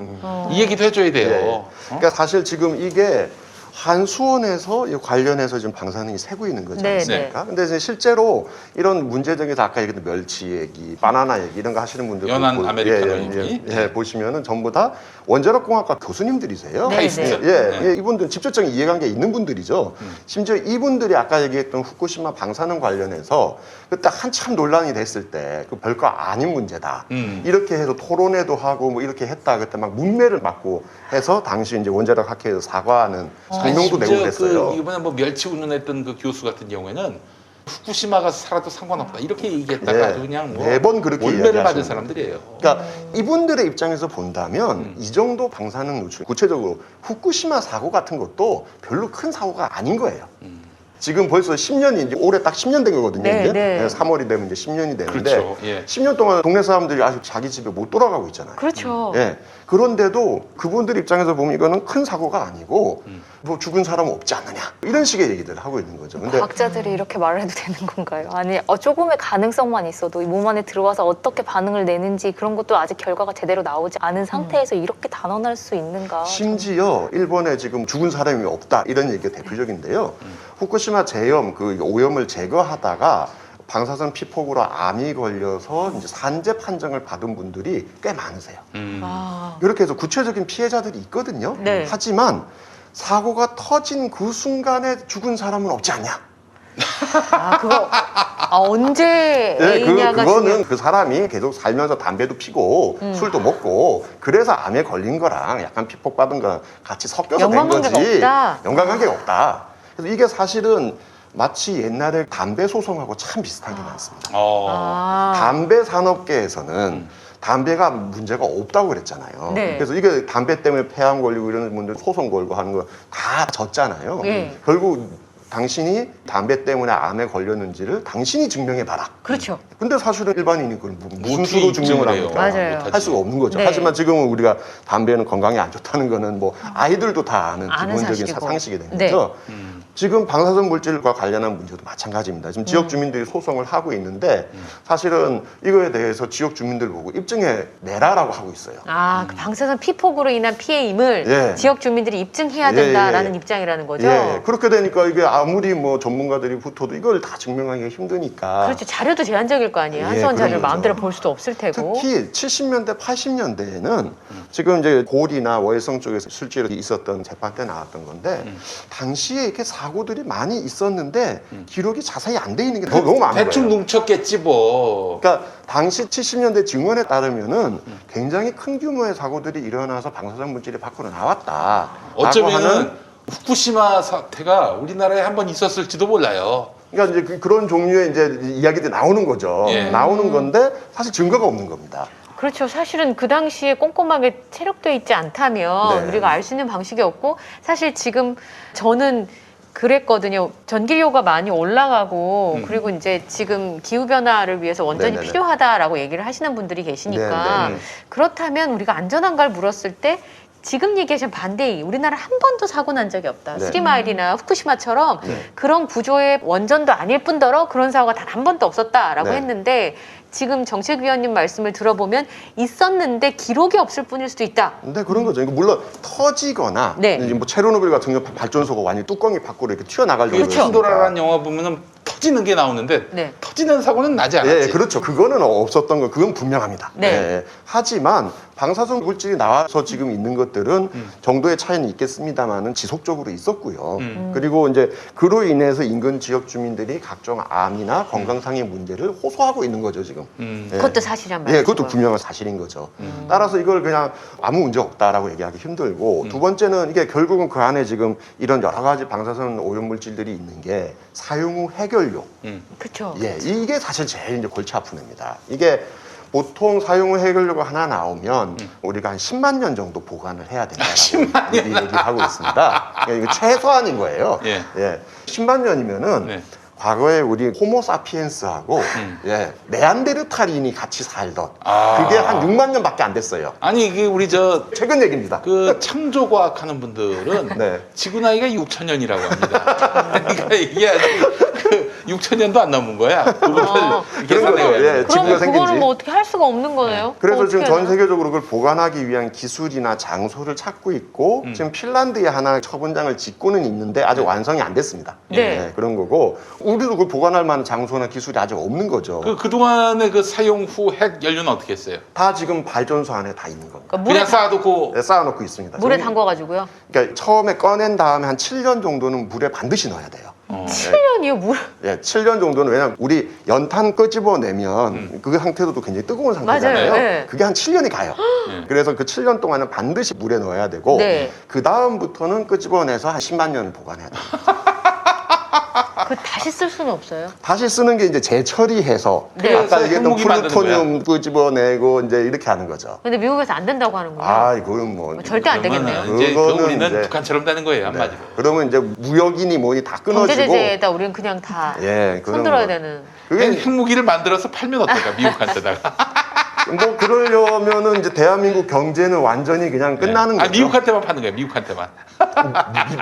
이 얘기도 해줘야 돼요. 예. 그러니까 사실 지금 이게 한수원에서 이 관련해서 지금 방사능이 새고 있는 거지 네, 않습니까? 근데 이제 실제로 이런 문제적인 아까 얘기했던 멸치 얘기, 바나나 얘기 이런 거 하시는 분들 연한 아메리카노 얘기. 보시면은 전부 다 원자력공학과 교수님들이세요. 네, 카이스트. 네. 예, 이분들 직접적인 이해관계 있는 분들이죠. 심지어 이분들이 아까 얘기했던 후쿠시마 방사능 관련해서 그때 한참 논란이 됐을 때 그 별거 아닌 문제다. 이렇게 해서 토론회도 하고 뭐 이렇게 했다. 그때 막 문매를 맞고 해서 당시 이제 원자력 학회에서 사과하는 성명도 내고 심지어 그랬어요. 그 이번에 뭐 멸치 운운했던 그 교수 같은 경우에는 후쿠시마 가서 살아도 상관없다 이렇게 얘기했다가 예, 아주 그냥 뭐 매번 그렇게 올매를 이야기하시는 맞은 사람들이에요. 그러니까 이분들의 입장에서 본다면 이 정도 방사능 노출, 구체적으로 후쿠시마 사고 같은 것도 별로 큰 사고가 아닌 거예요. 지금 벌써 10년이 이제 올해 딱 10년 된 거거든요. 네, 이제 네. 3월이 되면 이제 10년이 되는데 그렇죠. 예. 10년 동안 동네 사람들이 아직 자기 집에 못 돌아가고 있잖아요. 그렇죠. 예. 그런데도 그분들 입장에서 보면 이거는 큰 사고가 아니고 뭐 죽은 사람은 없지 않느냐 이런 식의 얘기들을 하고 있는 거죠. 근데 과학자들이 이렇게 말을 해도 되는 건가요? 아니 조금의 가능성만 있어도 이 몸 안에 들어와서 어떻게 반응을 내는지 그런 것도 아직 결과가 제대로 나오지 않은 상태에서 이렇게 단언할 수 있는가? 심지어 일본에 지금 죽은 사람이 없다 이런 얘기가 대표적인데요. 후쿠시마 제염 그 오염을 제거하다가 방사선 피폭으로 암이 걸려서 이제 산재 판정을 받은 분들이 꽤 많으세요. 아. 이렇게 해서 구체적인 피해자들이 있거든요. 네. 하지만 사고가 터진 그 순간에 죽은 사람은 없지 않냐? 그거 언제 네, A냐가 그거는 그 사람이 계속 살면서 담배도 피고 술도 먹고 그래서 암에 걸린 거랑 약간 피폭받은 거랑 같이 섞여서 된 연관관계가 거지. 없다. 연관관계가 없다. 그래서 이게 사실은 마치 옛날에 담배 소송하고 참 비슷한 게 많습니다. 담배 산업계에서는 담배가 문제가 없다고 그랬잖아요. 네. 그래서 이게 담배 때문에 폐암 걸리고 이러는 분들 소송 걸고 하는 거 다 졌잖아요. 네. 결국 당신이 담배 때문에 암에 걸렸는지를 당신이 증명해봐라. 그렇죠. 근데 사실은 일반인이 그걸 무슨 무투 수로 증명을 입증을 해요. 합니까? 맞아요. 할 수가 없는 거죠. 네. 하지만 지금은 우리가 담배는 건강에 안 좋다는 거는 뭐 아이들도 다 아는 아는 기본적인 사실이고. 상식이 된 네. 거죠. 지금 방사선 물질과 관련한 문제도 마찬가지입니다. 지금 지역 주민들이 소송을 하고 있는데 사실은 이거에 대해서 지역 주민들 보고 입증해 내라라고 하고 있어요. 그 방사선 피폭으로 인한 피해임을 예. 지역 주민들이 입증해야 예, 된다라는 예. 입장이라는 거죠. 예, 그렇게 되니까 이게 아무리 뭐 전문가들이 붙어도 이걸 다 증명하기가 힘드니까. 그렇죠. 자료도 제한적일 거 아니에요. 예, 한수원 그런 자료를 거죠. 마음대로 볼 수도 없을 테고. 특히 70년대, 80년대에는 지금 이제 고리나 월성 쪽에서 실제로 있었던 재판 때 나왔던 건데 당시에 이렇게 사고들이 많이 있었는데 기록이 자세히 안 돼 있는 게 너무 많은 대충 거예요. 뭉쳤겠지 뭐. 그러니까 당시 70년대 증언에 따르면은 굉장히 큰 규모의 사고들이 일어나서 방사선 물질이 밖으로 나왔다. 어쩌면은 후쿠시마 사태가 우리나라에 한번 있었을지도 몰라요. 그러니까 이제 그런 종류의 이제 이야기들이 나오는 거죠. 예. 나오는 건데 사실 증거가 없는 겁니다. 그렇죠. 사실은 그 당시에 꼼꼼하게 체력되어 있지 않다면 네. 우리가 알 수 있는 방식이 없고 사실 지금 저는 그랬거든요. 전기료가 많이 올라가고 그리고 이제 지금 기후변화를 위해서 원전이 네네네. 필요하다라고 얘기를 하시는 분들이 계시니까 네네. 그렇다면 우리가 안전한가를 물었을 때 지금 얘기하신 반대이 우리나라 한 번도 사고 난 적이 없다. 네. 스리마일이나 후쿠시마처럼 네. 그런 구조의 원전도 아닐 뿐더러 그런 사고가 단 한 번도 없었다라고 네. 했는데 지금 정책위원님 말씀을 들어보면 있었는데 기록이 없을 뿐일 수도 있다. 근데 그런 거죠. 이거 물론 터지거나 네. 이제 뭐 체르노빌 같은 경우 발전소가 완전히 뚜껑이 밖으로 이렇게 튀어나갈 그게 그렇죠. 판도라라는 영화 보면은 터지는 게 나오는데 네. 터지는 사고는 나지 않았지. 예, 그렇죠. 그거는 없었던 거, 그건 분명합니다. 네. 예. 하지만 방사성 물질이 나와서 지금 있는 것들은 정도의 차이는 있겠습니다만은 지속적으로 있었고요. 그리고 이제 그로 인해서 인근 지역 주민들이 각종 암이나 건강상의 문제를 호소하고 있는 거죠, 지금. 예. 그것도 사실이란 말이죠. 예, 그것도 분명한 사실인 거죠. 따라서 이걸 그냥 아무 문제 없다라고 얘기하기 힘들고 두 번째는 이게 결국은 그 안에 지금 이런 여러 가지 방사선 오염물질들이 있는 게 사용 후 해결료. 그렇죠. 예, 이게 사실 제일 이제 골치 아픈 겁니다. 이게 보통 사용 후 해결료가 하나 나오면 우리가 한 10만 년 정도 보관을 해야 된다라고 얘기하고 있습니다. 예, 이거 최소한인 거예요. 예. 10만 년이면은 네. 과거에 우리 호모사피엔스하고 예, 네안데르탈인이 같이 살던 아. 그게 한 6만 년밖에 안 됐어요. 아니 이게 우리 저 그 최근 얘기입니다. 창조과학 하는 분들은 네. 지구 나이가 6,000년이라고 합니다. 그러니까 이게 아직 그 6,000년도 안 넘은 거야. 그거를 계산해야 거죠. 예, 돼. 지구가 그러면 생긴 그거는 지. 뭐 어떻게 할 수가 없는 거네요. 그래서 그거 지금 어떻게 전 하나? 세계적으로 그걸 보관하기 위한 기술이나 장소를 찾고 있고 지금 핀란드에 하나 처분장을 짓고는 있는데 아직 완성이 안 됐습니다. 네. 예, 그런 거고 우리도 그걸 보관할 만한 장소나 기술이 아직 없는 거죠. 그동안에 그 사용 후 핵 연료는 어떻게 했어요? 다 지금 발전소 안에 다 있는 겁니다. 그러니까 물에 그냥 쌓아두고 네, 쌓아놓고 있습니다. 물에 지금 담궈가지고요. 그러니까 처음에 꺼낸 다음에 한 7년 정도는 물에 반드시 넣어야 돼요. 7년이요 물. 예, 7년 정도는 왜냐면 우리 연탄 끄집어내면 그 상태도 굉장히 뜨거운 상태잖아요. 맞아요. 네. 그게 한 7년이 가요. 그래서 그 7년 동안은 반드시 물에 넣어야 되고 네. 그 다음부터는 끄집어내서 한 10만 년을 보관해야 돼요. 그 다시 쓸 수는 없어요. 다시 쓰는 게 이제 재처리해서 네. 아까 얘기했던 핵무기 만드는 플루토늄 끄집어내고 이제 이렇게 하는 거죠. 근데 미국에서 안 된다고 하는군요. 아, 이거는 뭐 절대 안 되겠네요. 그러면은 이제 그거는 우리는 이제- 북한처럼 되는 거예요 네. 한마디로. 그러면 이제 무역인이 뭐니 다 끊어지고 경제제재에다 우리는 그냥 다 예, 그런 손들어야 거. 되는. 그게 핵무기를 만들어서 팔면 어떨까 미국한테다가. 뭐 그러려면은 이제 대한민국 경제는 완전히 그냥 끝나는 아 거죠. 미국한테만 파는 거야 미국한테만.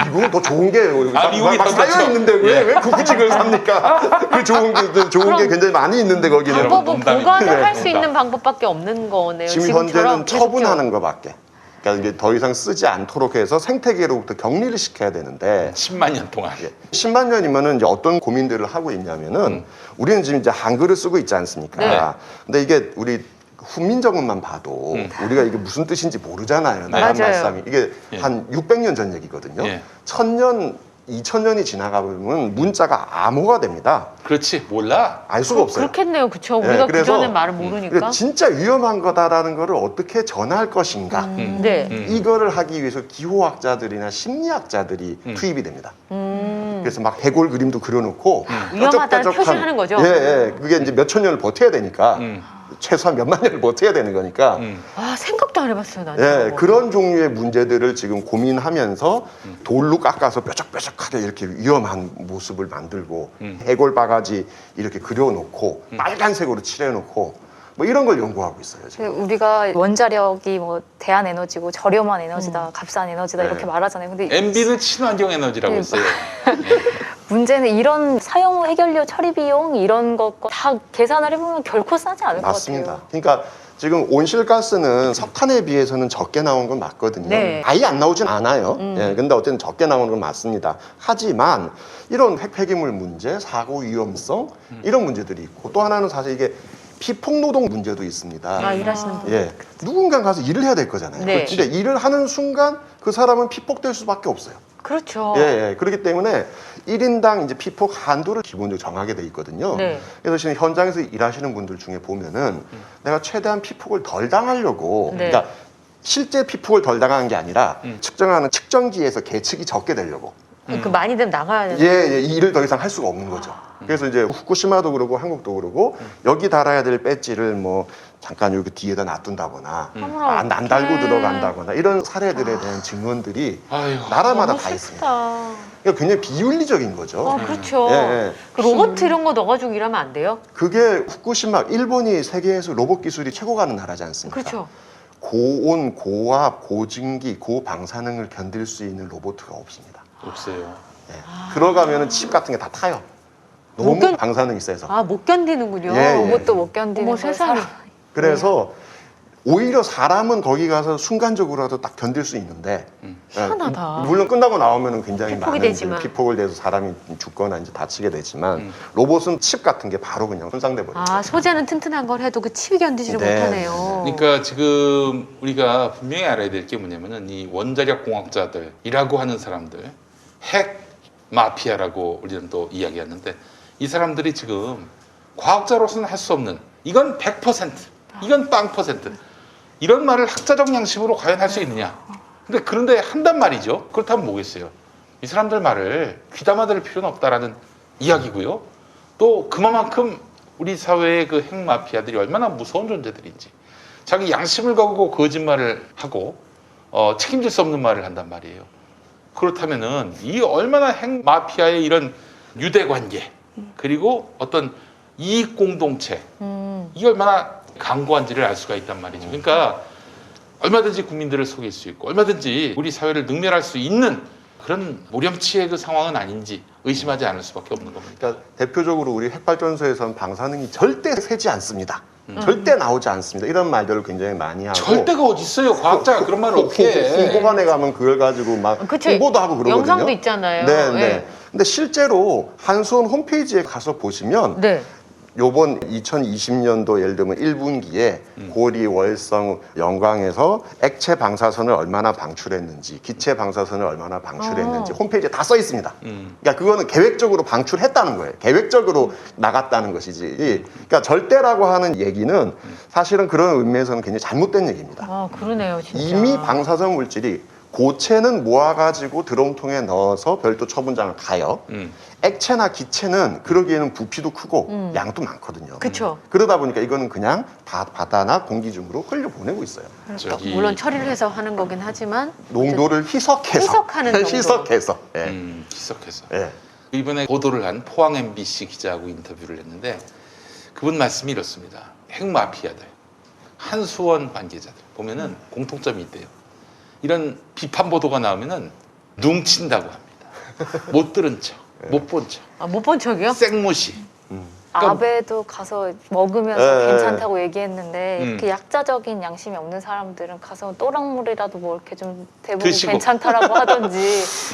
미국은 더 좋은 게 미국이 막 더 쌓여 좋죠. 있는데 왜 예. 그 구직을 삽니까? 그 좋은 게 굉장히 많이 있는데 거기는 여러분, 방법은 농담입니다. 보관을 네, 할 수 농담. 있는 방법밖에 없는 거네요. 지금 지금처럼 현재는 계속해서. 처분하는 것밖에. 그러니까 이게 더 이상 쓰지 않도록 해서 생태계로부터 격리를 시켜야 되는데 10만 년 동안. 10만 년이면은 이제 어떤 고민들을 하고 있냐면은 우리는 지금 이제 한글을 쓰고 있지 않습니까? 네. 근데 이게 우리 훈민정음만 봐도 우리가 이게 무슨 뜻인지 모르잖아요. 나란 맞아요. 말씀이 이게 예. 한 600년 전 얘기거든요. 예. 1000년, 2000년이 지나가면 문자가 암호가 됩니다. 그렇지 몰라. 알 수가 없어요. 그렇겠네요. 그쵸. 예, 우리가 그래서 그전에 말을 모르니까. 진짜 위험한 거다라는 거를 어떻게 전할 것인가. 네. 이거를 하기 위해서 기호학자들이나 심리학자들이 투입이 됩니다. 음. 그래서 막 해골 그림도 그려놓고 위험하다는 뾰족뾰족한- 표시하는 거죠? 예, 예. 그게 이제 몇천 년을 버텨야 되니까 최소한 몇만 년을 버텨야 되는 거니까 아, 생각도 안 해봤어요, 나는. 예, 그런 종류의 문제들을 지금 고민하면서 돌로 깎아서 뾰족뾰족하게 이렇게 위험한 모습을 만들고 해골 바가지 이렇게 그려놓고 빨간색으로 칠해놓고 뭐 이런 걸 연구하고 있어요 지금. 우리가 원자력이 뭐 대한 에너지고 저렴한 에너지다, 값싼 에너지다 네. 이렇게 말하잖아요. 근데 MB는 친환경 에너지라고 네. 했어요. 문제는 이런 사용 후 해결료 처리 비용 이런 것과 다 계산을 해보면 결코 싸지 않을 것 맞습니다. 같아요. 그러니까 지금 온실가스는 석탄에 비해서는 적게 나온 건 맞거든요. 네. 아예 안 나오진 않아요. 예, 근데 어쨌든 적게 나오는 건 맞습니다. 하지만 이런 핵폐기물 문제, 사고 위험성 이런 문제들이 있고 또 하나는 사실 이게 피폭 노동 문제도 있습니다. 아, 일하시는 분. 예, 누군가 가서 일을 해야 될 거잖아요. 네. 근데 일을 하는 순간 그 사람은 피폭될 수밖에 없어요. 그렇죠. 예, 예. 그렇기 때문에 1인당 이제 피폭 한도를 기본적으로 정하게 돼 있거든요. 네. 그래서 지금 현장에서 일하시는 분들 중에 보면은 내가 최대한 피폭을 덜 당하려고, 네. 그러니까 실제 피폭을 덜 당하는 게 아니라 측정하는 측정기에서 계측이 적게 되려고. 그 많이 되면 나가야 예, 이 일을 더 이상 할 수가 없는 거죠. 그래서 이제 후쿠시마도 그러고 한국도 그러고 여기 달아야 될 배지를 뭐 잠깐 여기 뒤에다 놔둔다거나 어머나, 안 달고 어떡해. 들어간다거나 이런 사례들에 대한 증언들이 아유. 나라마다 너무 다 있습니다. 슬프다. 그러니까 굉장히 비윤리적인 거죠. 그렇죠. 예, 예. 그 로봇 이런 거 넣어가지고 일하면 안 돼요? 그게 후쿠시마, 일본이 세계에서 로봇 기술이 최고 가는 나라지 않습니까? 그렇죠. 고온, 고압, 고증기, 고방사능을 견딜 수 있는 로봇가 없습니다. 없어요. 예. 들어가면은 칩 같은 게 다 타요. 너무 못 견- 방사능이 세서. 아, 못 견디는군요. 예, 예. 로봇도 못 견디는 어머, 걸 세상에. 그래서 오히려 사람은 거기 가서 순간적으로라도 딱 견딜 수 있는데 희한하다. 물론 끝나고 나오면은 굉장히 피폭이 많은 되지만. 피폭을 돼서 사람이 죽거나 이제 다치게 되지만 로봇은 칩 같은 게 바로 그냥 손상돼 버려요. 아, 소재는 튼튼한 걸 해도 그 칩이 견디지를 네. 못하네요. 그러니까 지금 우리가 분명히 알아야 될 게 뭐냐면은 이 원자력 공학자들이라고 하는 사람들, 핵 마피아라고 우리는 또 이야기하는데 이 사람들이 지금 과학자로서는 할 수 없는 이건 100%, 이건 빵 퍼센트 이런 말을 학자적 양심으로 과연 할 수 있느냐? 근데 그런데 한단 말이죠. 그렇다면 뭐겠어요? 이 사람들 말을 귀담아 들을 필요는 없다라는 이야기고요. 또 그만큼 우리 사회의 그 핵 마피아들이 얼마나 무서운 존재들인지 자기 양심을 거고 거짓말을 하고 책임질 수 없는 말을 한단 말이에요. 그렇다면은 이 얼마나 핵 마피아의 이런 유대 관계 그리고 어떤 이익 공동체 이게 얼마나 강고한지를 알 수가 있단 말이죠. 그러니까 얼마든지 국민들을 속일 수 있고 얼마든지 우리 사회를 능멸할 수 있는 그런 모렴치의 그 상황은 아닌지 의심하지 않을 수밖에 없는 겁니다. 그러니까 대표적으로 우리 핵발전소에서는 방사능이 절대 새지 않습니다. 절대 나오지 않습니다. 이런 말들을 굉장히 많이 하고 절대가 어디 있어요? 과학자가 그런 말을 어떻게 해? 홍보관에 가면 그걸 가지고 막 그쵸. 홍보도 하고 그러거든요. 영상도 있잖아요. 네, 네. 예. 근데 실제로 한수원 홈페이지에 가서 보시면 네. 요번 2020년도 예를 들면 1분기에 고리, 월성, 영광에서 액체 방사선을 얼마나 방출했는지, 기체 방사선을 얼마나 방출했는지 홈페이지에 다 써 있습니다. 그러니까 그거는 계획적으로 방출했다는 거예요. 계획적으로 나갔다는 것이지. 그러니까 절대라고 하는 얘기는 사실은 그런 의미에서는 굉장히 잘못된 얘기입니다. 아, 그러네요, 진짜. 이미 방사선 물질이 고체는 모아가지고 드럼통에 넣어서 별도 처분장을 가요. 액체나 기체는 그러기에는 부피도 크고 양도 많거든요. 그쵸. 그러다 보니까 이거는 그냥 바다나 공기 중으로 흘려보내고 있어요. 저기 물론 처리를 해서 하는 거긴 하지만 농도를 희석해서. 희석하는 정도. 희석해서. 예. 기석해서 예. 이번에 보도를 한 포항 MBC 기자하고 인터뷰를 했는데 그분 말씀이 이렇습니다. 핵 마피아들, 한수원 관계자들 보면은 공통점이 있대요. 이런 비판 보도가 나오면은 뭉친다고 합니다. 못 들은 척, 못 본 척, 아, 못 본 척이요? 생무시. 아베도 가서 먹으면서 예, 괜찮다고 얘기했는데 음. 이렇게 약자적인 양심이 없는 사람들은 가서 또랑물이라도 뭐 이렇게 좀 대부분 드시고. 괜찮다라고 하든지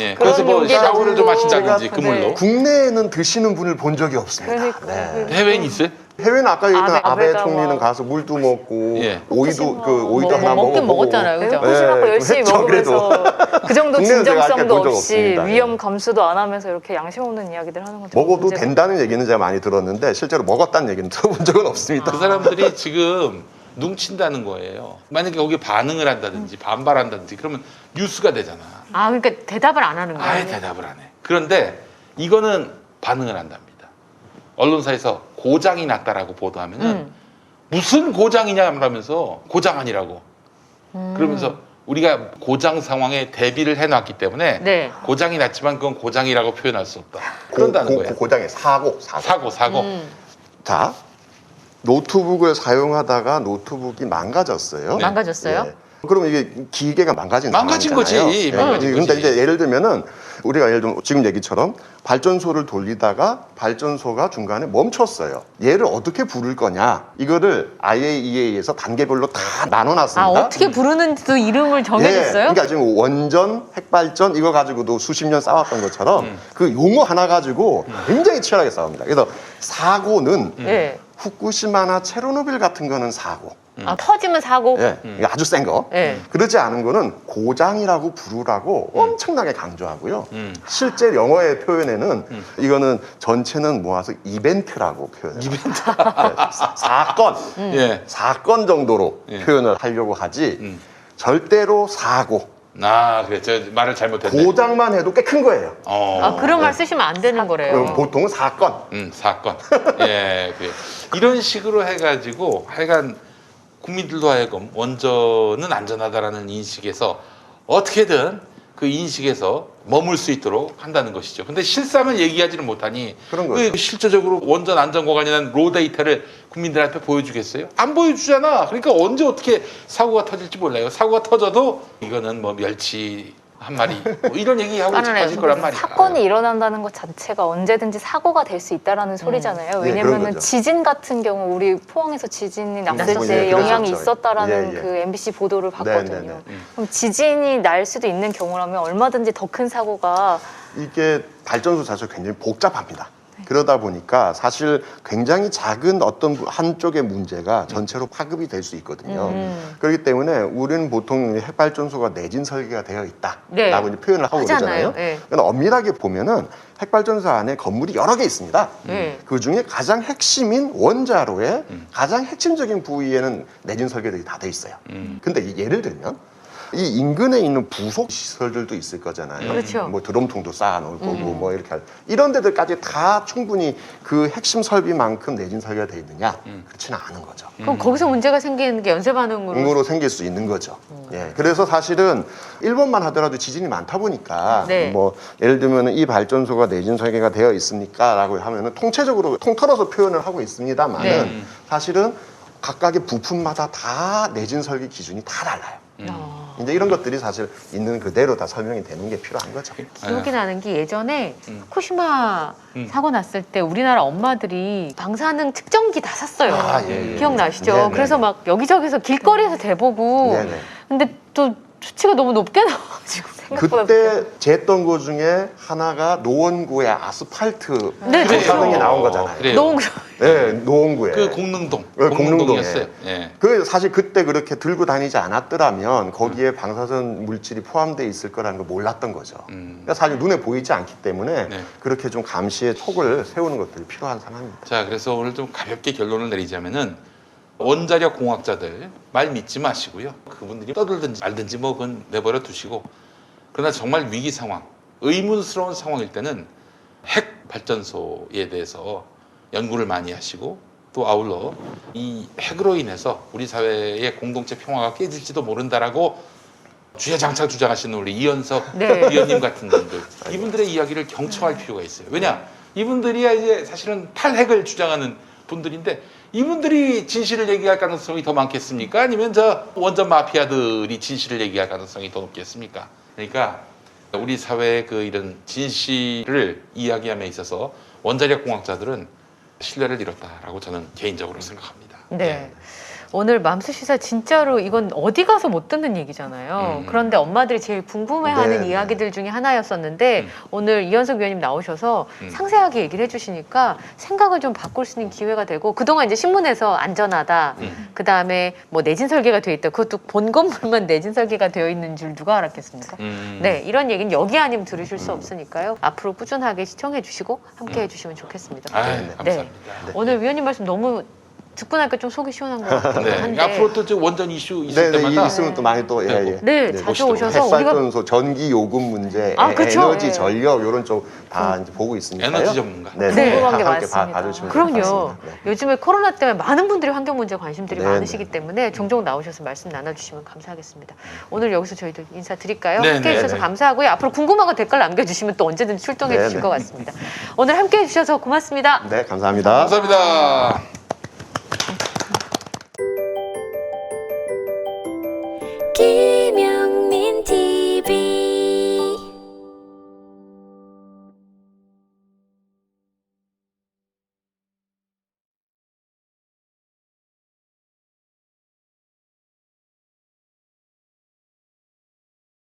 예, 그런 그래서 뭐 용기라도 샤워를 좀 하신다든지 제가- 그물로. 네. 국내에는 드시는 분을 본 적이 없습니다. 그러니까. 네. 해외엔 있어요? 해외는 아까 얘기했던 아베 아베가 총리는 뭐- 가서 물도 먹고 예. 오이도 그 오이도 뭐, 하나 먹긴 먹어보고 먹었잖아요, 그죠? 후쿠시마고 예, 열심히 했죠, 먹으면서 그 정도 국내는 제가 이렇게 진정성도 본적 없이 없습니다. 위험 감수도 안 하면서 이렇게 양심 없는 이야기들 하는 건 되게 먹어도 문제가- 된다는 얘기는 제가 많이 들었는데 실제로 먹었다는 얘기는 들어본 적은 없습니다. 그 사람들이 지금 뭉친다는 거예요. 만약에 거기에 반응을 한다든지 반발한다든지 그러면 뉴스가 되잖아. 아, 그러니까 대답을 안 하는 아예 거예요. 대답을 안 해. 그런데 이거는 반응을 한답니다. 언론사에서 고장이 났다라고 보도하면은 무슨 고장이냐 그러면서 고장 아니라고. 그러면서 우리가 고장 상황에 대비를 해놨기 때문에 네. 고장이 났지만 그건 고장이라고 표현할 수 없다. 그런다는 거예요. 고장의 사고. 사고. 자, 노트북을 사용하다가 노트북이 망가졌어요. 네. 망가졌어요? 예. 그럼 이게 기계가 망가진 망가진 상황이잖아요. 거지. 예. 망가진 근데 거지. 이제 예를 들면은 우리가 예를 들면 지금 얘기처럼 발전소를 돌리다가 발전소가 중간에 멈췄어요. 얘를 어떻게 부를 거냐? 이거를 IAEA에서 단계별로 다 나눠놨습니다. 아, 어떻게 부르는지도 이름을 정해줬어요? 그러니까 지금 원전, 핵발전 이거 가지고도 수십 년 싸웠던 것처럼 그 용어 하나 가지고 굉장히 치열하게 싸웁니다. 그래서 사고는 네. 후쿠시마나 체르노빌 같은 거는 사고. 아, 터지면 사고? 예, 이게 아주 센 거. 네. 그렇지 않은 거는 고장이라고 부르라고 엄청나게 강조하고요. 음. 실제 영어의 표현에는 이거는 전체는 모아서 이벤트라고 표현해요. 사건, 예. 사건 정도로 예. 표현을 하려고 하지 음. 절대로 사고 아, 그래. 저 말을 잘못했네. 고장만 해도 꽤 큰 거예요. 아, 그런 말 쓰시면 안 되는 거래요. 보통은 사건. 사건. 예, 그래. 이런 식으로 해가지고 하여간 국민들도 하여금 원전은 안전하다라는 인식에서 어떻게든 그 인식에서 머물 수 있도록 한다는 것이죠. 근데 실상을 얘기하지는 못하니 그런 왜 거죠. 실제적으로 원전 안전과 관련한 로 데이터를 국민들한테 보여주겠어요? 안 보여주잖아. 그러니까 언제 어떻게 사고가 터질지 몰라요. 사고가 터져도 이거는 뭐 멸치 한 마리 뭐 이런 얘기하고 알아요. 터질 거란 말이야. 사건이 일어난다는 것 자체가 언제든지 사고가 될 수 있다라는 소리잖아요. 네, 그런 왜냐면은 거죠. 지진 같은 경우 우리 포항에서 지진이 났을 났었어요. 때 영향이 그랬었죠. 있었다라는 예, 예. 그 MBC 보도를 봤거든요. 네, 네, 네. 그럼 지진이 날 수도 있는 경우라면 얼마든지 더 큰 사고가 이게 발전소 자체가 굉장히 복잡합니다. 그러다 보니까 사실 굉장히 작은 어떤 한쪽의 문제가 전체로 파급이 될 수 있거든요. 그렇기 때문에 우리는 보통 핵발전소가 내진 설계가 되어 있다라고 네. 이제 표현을 하고 하잖아요. 그러잖아요. 네. 그러니까 엄밀하게 보면은 핵발전소 안에 건물이 여러 개 있습니다. 네. 그 중에 가장 핵심인 원자로의 가장 핵심적인 부위에는 내진 설계들이 다 돼 있어요. 근데 예를 들면 이 인근에 있는 부속 시설들도 있을 거잖아요. 그렇죠. 뭐 드럼통도 쌓아놓을 거고 뭐 이렇게 이런 데들까지 다 충분히 그 핵심 설비만큼 내진 설계가 돼 있느냐? 그렇지는 않은 거죠. 그럼 거기서 문제가 생기는 게 연쇄 반응으로. 으로 생길 수 있는 거죠. 예. 그래서 사실은 일본만 하더라도 지진이 많다 보니까 네. 뭐 예를 들면 이 발전소가 내진 설계가 되어 있습니까라고 하면은 통체적으로 통틀어서 표현을 하고 있습니다만은 네. 사실은 각각의 부품마다 다 내진 설계 기준이 다 달라요. 이제 이런 것들이 사실 있는 그대로 다 설명이 되는 게 필요한 거죠. 기억이 나는 게 예전에 후쿠시마 사고 났을 때 우리나라 엄마들이 방사능 측정기 다 샀어요. 아, 예, 예. 기억나시죠? 네, 네, 그래서 네. 막 여기저기서 길거리에서 대보고 네네. 근데 또 수치가 너무 높게 나와가지고 생각보다 그때 쟀던 거 중에 하나가 노원구의 아스팔트 네, 방사능이 그렇죠. 나온 거잖아요. 그래요. 너무 네, 노원구에. 그 공릉동. 네, 공릉동이었어요. 공릉동에. 예. 그 사실 그때 그렇게 들고 다니지 않았더라면 거기에 방사선 물질이 포함되어 있을 거라는 걸 몰랐던 거죠. 그러니까 사실 눈에 보이지 않기 때문에 네. 그렇게 좀 감시의 촉을 세우는 것들이 필요한 상황입니다. 자, 그래서 오늘 좀 가볍게 결론을 내리자면은 원자력 공학자들 말 믿지 마시고요. 그분들이 떠들든지 말든지 뭐 그건 내버려 두시고, 그러나 정말 위기 상황, 의문스러운 상황일 때는 핵 발전소에 대해서 연구를 많이 하시고, 또 아울러 이 핵으로 인해서 우리 사회의 공동체 평화가 깨질지도 모른다라고 주야장창 주장하시는 우리 이현석 네. 위원님 같은 분들, 이분들의 이야기를 경청할 필요가 있어요. 왜냐? 이분들이야 이제 사실은 탈핵을 주장하는 분들인데, 이분들이 진실을 얘기할 가능성이 더 많겠습니까? 아니면 저 원전 마피아들이 진실을 얘기할 가능성이 더 높겠습니까? 그러니까 우리 사회의 그 이런 진실을 이야기함에 있어서 원자력 공학자들은 신뢰를 잃었다라고 저는 개인적으로 생각합니다. 네. 오늘 맘수시사 진짜로 이건 어디 가서 못 듣는 얘기잖아요. 그런데 엄마들이 제일 궁금해하는 네, 이야기들 중에 하나였었는데 오늘 이현석 위원님 나오셔서 상세하게 얘기를 해주시니까 생각을 좀 바꿀 수 있는 기회가 되고, 그동안 이제 신문에서 안전하다, 그 다음에 뭐 내진 설계가 되어 있다, 그것도 본 건물만 내진 설계가 되어 있는 줄 누가 알았겠습니까? 네, 이런 얘기는 여기 아니면 들으실 수 없으니까요. 앞으로 꾸준하게 시청해 주시고 함께 해주시면 좋겠습니다. 아, 감사합니다. 오늘 위원님 말씀 너무 듣고 나니까 좀 속이 시원한 것 같긴 네. 한데 앞으로 또 저 원전 이슈 있을 네, 때마다 있으면 또 많이 또 예, 예. 네, 자주 보시도록 오셔서 우리가 핵발전소 전기 요금 문제, 아, 그쵸? 에너지 네. 전력 이런 쪽 다 이제 보고 있으니까요. 에너지 전문가. 네, 네. 궁금한 게 함께 많습니다. 봐주시면 될 것 그럼요. 같습니다. 네. 요즘에 코로나 때문에 많은 분들이 환경 문제에 관심들이 네, 많으시기 네. 때문에 종종 나오셔서 말씀 나눠주시면 감사하겠습니다. 오늘 여기서 저희도 인사드릴까요? 네, 함께해 네, 주셔서 네. 감사하고요. 앞으로 궁금한 거 댓글 남겨주시면 또 언제든 출동해 네, 주실 네. 것 같습니다. 오늘 함께해 주셔서 고맙습니다. 네, 감사합니다. 감사합니다.